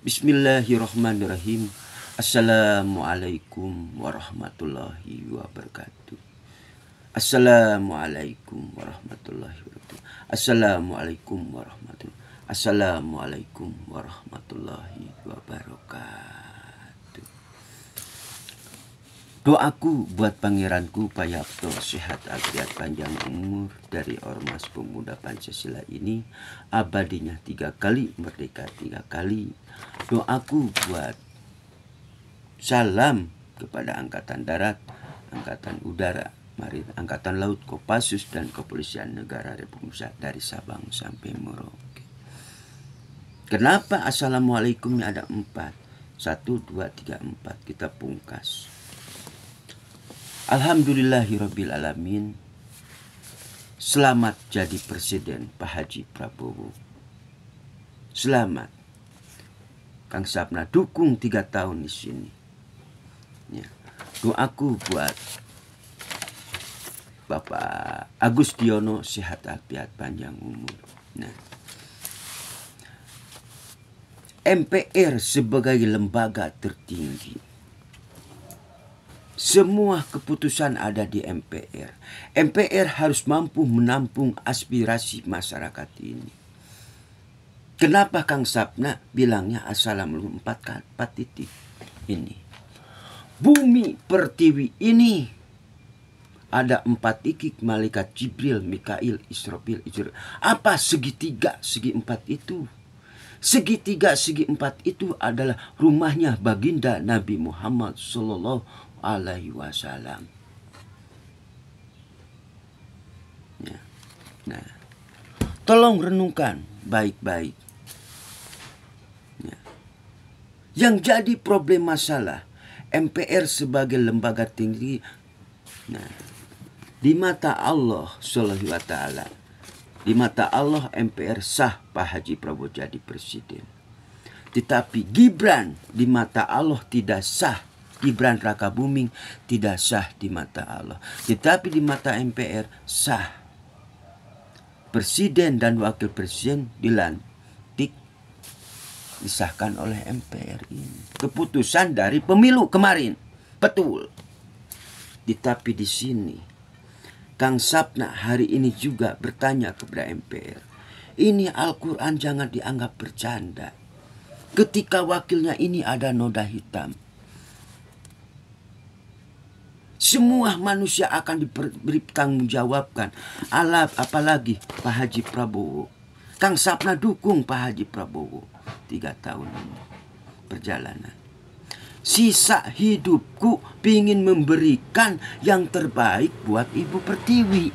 Bismillahirrahmanirrahim. Assalamualaikum warahmatullahi wabarakatuh. Assalamualaikum warahmatullahi wabarakatuh. Assalamualaikum warahmatullahi. Assalamualaikum warahmatullahi wabarakatuh. Doaku buat pangeranku Pak Yapto sehat afiat panjang umur dari Ormas Pemuda Pancasila ini, abadinya 3 kali, merdeka 3 kali. Doaku buat salam kepada Angkatan Darat, Angkatan Udara, Angkatan Laut, Kopassus dan Kepolisian Negara Republik Indonesia dari Sabang sampai Merauke. Kenapa Assalamualaikumnya ada 4? 1, 2, 3, 4. Kita pungkas. Alhamdulillahirrabbilalamin. Selamat jadi Presiden Pak Haji Prabowo. Selamat. Kang Sapna dukung 3 tahun di sini. Ya. Doaku buat Bapak Agustiono sehat afiat panjang umur. Nah, MPR sebagai lembaga tertinggi, semua keputusan ada di MPR. MPR harus mampu menampung aspirasi masyarakat ini. Kenapa Kang Sapna bilangnya Assalamualaikum 4 titik ini? Bumi pertiwi ini ada 4 titik, malaikat Jibril, Mikail, Israfil. Apa segitiga, segi 4 itu? Segitiga, segi 4 itu adalah rumahnya baginda Nabi Muhammad Sallallahu Alaihi Wasallam. Ya. Nah, tolong renungkan baik-baik. Ya. Yang jadi problem masalah MPR sebagai lembaga tinggi, nah, di mata Allah Subhanahu wa Ta'ala, di mata Allah MPR sah Pak Haji Prabowo jadi presiden. Tetapi Gibran di mata Allah tidak sah. Gibran Rakabuming tidak sah di mata Allah. Tetapi di mata MPR sah. Presiden dan wakil presiden dilantik, disahkan oleh MPR ini. Keputusan dari pemilu kemarin. Betul. Tetapi di sini Kang Sapna hari ini juga bertanya kepada MPR. Ini Al-Quran jangan dianggap bercanda. Ketika wakilnya ini ada noda hitam, semua manusia akan diberi tanggung jawabkan. Apalagi Pak Haji Prabowo. Kang Sapna dukung Pak Haji Prabowo 3 tahun ini perjalanan. Sisa hidupku ingin memberikan yang terbaik buat Ibu Pertiwi.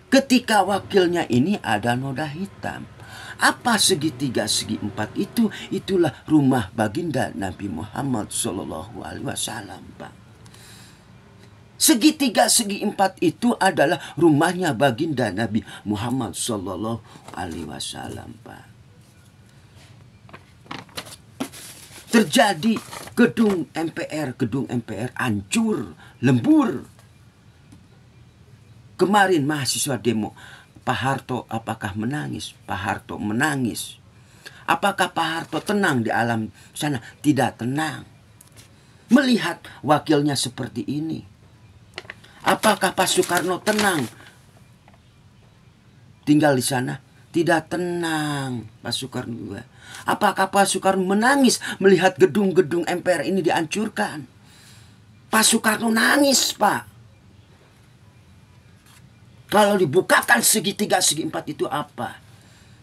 Ketika wakilnya ini ada noda hitam. Apa segitiga, segi 4 itu? Itulah rumah baginda Nabi Muhammad Sallallahu Alaihi Wasallam, Pak. Segitiga, segi 4 itu adalah rumahnya baginda Nabi Muhammad Sallallahu Alaihi Wasallam, Pak. Terjadi gedung MPR hancur, lembur. Kemarin mahasiswa demo, Pak Harto apakah menangis? Pak Harto menangis. Apakah Pak Harto tenang di alam sana? Tidak tenang. Melihat wakilnya seperti ini. Apakah Pak Soekarno tenang tinggal di sana? Tidak tenang Pak Soekarno juga. Apakah Pak Soekarno menangis melihat gedung-gedung MPR ini dihancurkan? Pak Soekarno nangis, Pak. Kalau dibukakan segitiga, segi 4 itu apa?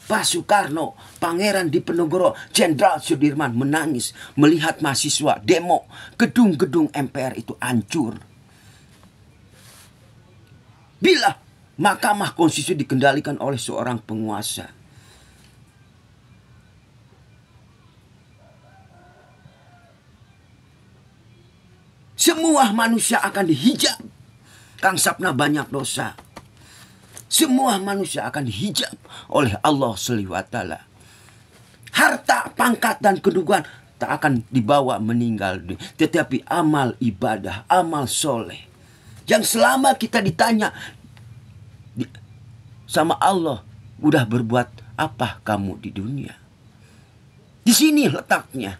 Pak Soekarno, Pangeran Diponegoro, Jenderal Sudirman menangis melihat mahasiswa demo. Gedung-gedung MPR itu hancur. Bila Mahkamah Konstitusi dikendalikan oleh seorang penguasa, semua manusia akan dihijab. Kang Sapna banyak dosa. Semua manusia akan dihijab oleh Allah SWT. Harta, pangkat, dan kedudukan tak akan dibawa meninggal. Tetapi amal ibadah, amal soleh, yang selama kita ditanya sama Allah, udah berbuat apa kamu di dunia? Di sini letaknya.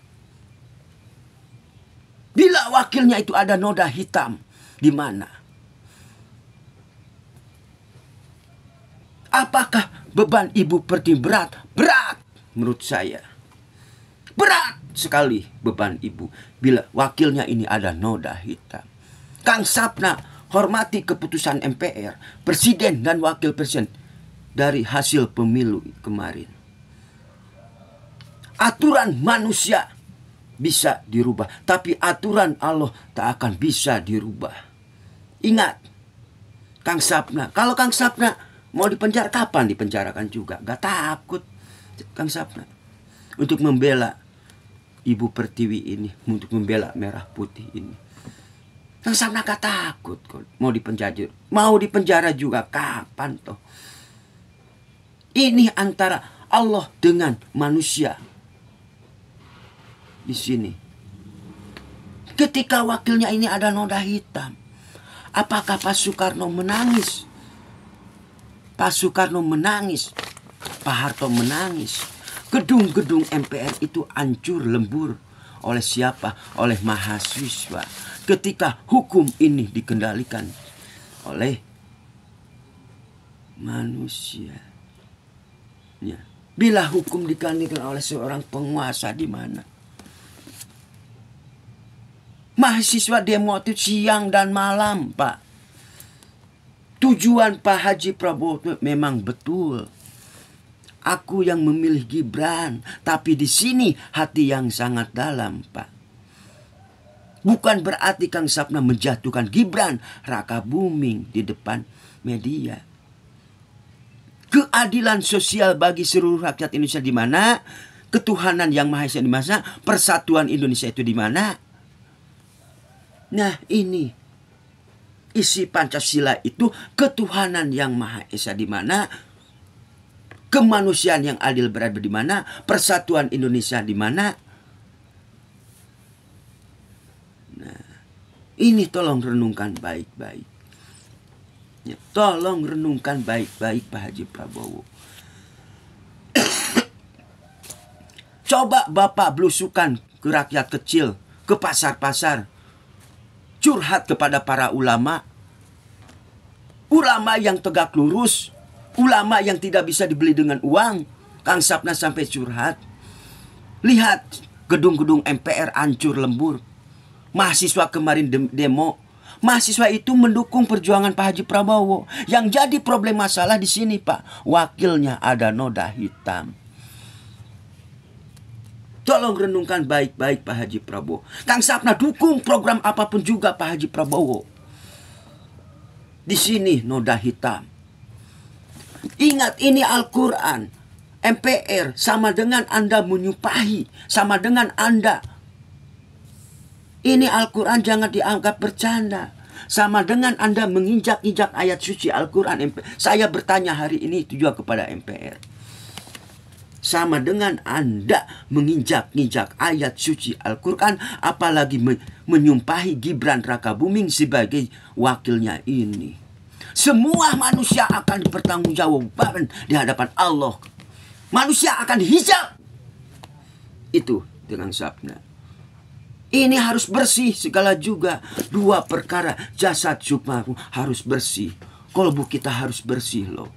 Bila wakilnya itu ada noda hitam, di mana? Apakah beban Ibu Pertiwi berat? Berat menurut saya. Berat sekali beban Ibu bila wakilnya ini ada noda hitam. Kang Sapna hormati keputusan MPR, Presiden dan Wakil Presiden dari hasil pemilu kemarin. Aturan manusia bisa dirubah, tapi aturan Allah tak akan bisa dirubah. Ingat, Kang Sapna, kalau Kang Sapna mau dipenjara, kapan dipenjarakan juga? Gak takut Kang Sapna untuk membela Ibu Pertiwi ini, untuk membela Merah Putih ini. Kang Sapna gak takut mau dipenjara. Mau dipenjara juga kapan toh? Ini antara Allah dengan manusia. Di sini. Ketika wakilnya ini ada noda hitam, apakah Pak Soekarno menangis? Pak Soekarno menangis, Pak Harto menangis. Gedung-gedung MPR itu hancur lembur. Oleh siapa? Oleh mahasiswa. Ketika hukum ini dikendalikan oleh manusia. Ya. Bila hukum dikendalikan oleh seorang penguasa, di mana? Mahasiswa demo itu siang dan malam, Pak. Tujuan Pak Haji Prabowo memang betul. Aku yang memilih Gibran, tapi di sini hati yang sangat dalam, Pak. Bukan berarti Kang Sapna menjatuhkan Gibran Rakabuming di depan media. Keadilan sosial bagi seluruh rakyat Indonesia di mana? Ketuhanan yang Maha Esa di mana? Persatuan Indonesia itu di mana? Nah, ini isi Pancasila itu ketuhanan yang Maha Esa di mana? Kemanusiaan yang adil berada di mana? Persatuan Indonesia di mana? Nah, ini tolong renungkan baik-baik. Ya, tolong renungkan baik-baik Pak Haji Prabowo. Coba Bapak belusukan ke rakyat kecil, ke pasar-pasar. Curhat kepada para ulama. Ulama yang tegak lurus. Ulama yang tidak bisa dibeli dengan uang. Kang Sapna sampai curhat. Lihat gedung-gedung MPR hancur lembur. Mahasiswa kemarin demo. Mahasiswa itu mendukung perjuangan Pak Haji Prabowo. Yang jadi problem masalah di sini, Pak. Wakilnya ada noda hitam. Tolong renungkan baik-baik Pak Haji Prabowo. Kang Sapna dukung program apapun juga Pak Haji Prabowo. Di sini noda hitam. Ingat, ini Al-Quran. MPR sama dengan Anda menyumpahi. Sama dengan Anda. Ini Al-Quran jangan dianggap bercanda. Sama dengan Anda menginjak-injak ayat suci Al-Quran. Saya bertanya hari ini juga kepada MPR. Sama dengan Anda menginjak-injak ayat suci Al-Quran, apalagi menyumpahi Gibran Rakabuming sebagai wakilnya ini. Semua manusia akan dipertanggungjawabkan di hadapan Allah. Manusia akan dihijab. Itu dengan Sapna. Ini harus bersih segala juga. Dua perkara, jasad sukmaku harus bersih. Kolbu kita harus bersih loh.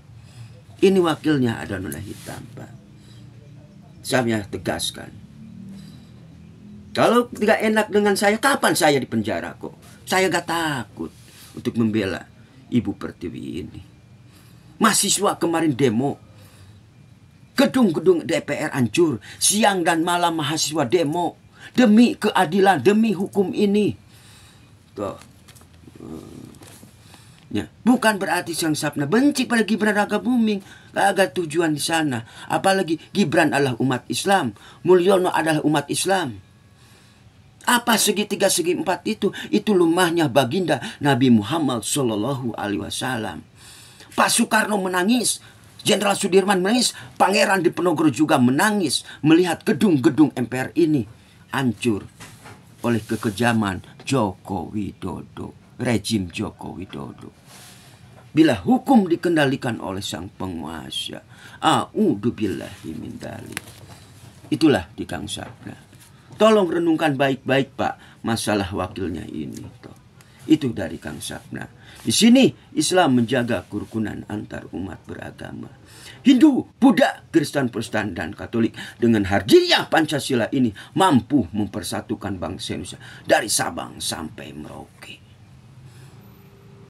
Ini wakilnya ada noda hitam, Pak. Saya tegaskan. Kalau tidak enak dengan saya, kapan saya dipenjara kok? Saya gak takut untuk membela Ibu Pertiwi ini. Mahasiswa kemarin demo. Gedung-gedung DPR hancur. Siang dan malam mahasiswa demo. Demi keadilan, demi hukum ini. Tuh. Ya, bukan berarti Kang Sapna benci pada Gibran Rakabuming. Gak ada tujuan di sana. Apalagi Gibran adalah umat Islam. Mulyono adalah umat Islam. Apa segitiga segi empat itu? Itu lumahnya baginda Nabi Muhammad Sallallahu Alaihi Wasallam. Pak Soekarno menangis. Jenderal Sudirman menangis. Pangeran Diponegoro juga menangis. Melihat gedung-gedung MPR ini hancur oleh kekejaman Joko Widodo. Rejim Joko Widodo. Bila hukum dikendalikan oleh sang penguasa, a'udzubillahi min dzalik. Itulah di Kang Sapna. Tolong renungkan baik-baik Pak masalah wakilnya ini. Itu dari Kang Sapna. Di sini Islam menjaga kerukunan antar umat beragama. Hindu, Buddha, Kristen, Protestan, dan Katolik dengan hardiah Pancasila ini mampu mempersatukan bangsa Indonesia dari Sabang sampai Merauke.